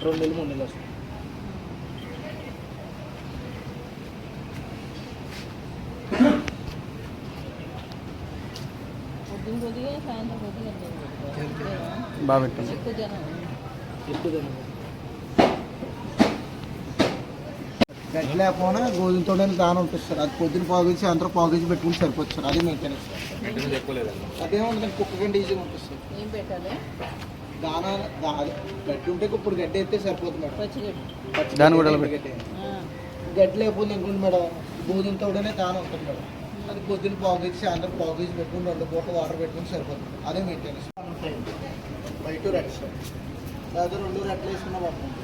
2 నెలలు 3 నెలలు వస్తుంది. కొద్దిగా సాయంత్రం కొద్దిగా బాగా పెట్టండి. ఎక్కువ జనం గట్టి లేకపోయినా గోధుమతోనే దానం ఉంటుంది సార్. అది పొద్దున పావుకేసి సాయంత్రం పావుకేసి పెట్టుకుంటే సరిపోతుంది సార్. అది మెయింటెనెన్స్ అదేముంటుంది కుక్క గంట ఈజీగా ఉంటుంది సార్. ఏం పెట్టాలి? దానా గడ్డి ఉంటే ఇప్పుడు గడ్డి అయితే సరిపోతుంది మేడం. పచ్చిగడ్డి దాన్ని కూడా గడ్డి గడ్డి లేకపోతే ఇంకోటి మేడం గోధుమతోనే దానం ఉంటుంది మేడం. అది పొద్దున్న పావుకేసి సాయంత్రం పావుకేసి పెట్టుకుని 2 పూటలు వాటర్ పెట్టుకుని సరిపోతుంది. అదే మెయింటెనెన్స్. White red sir. లేదా 2 రెడ్లు వేసుకున్న బాగుంటుంది.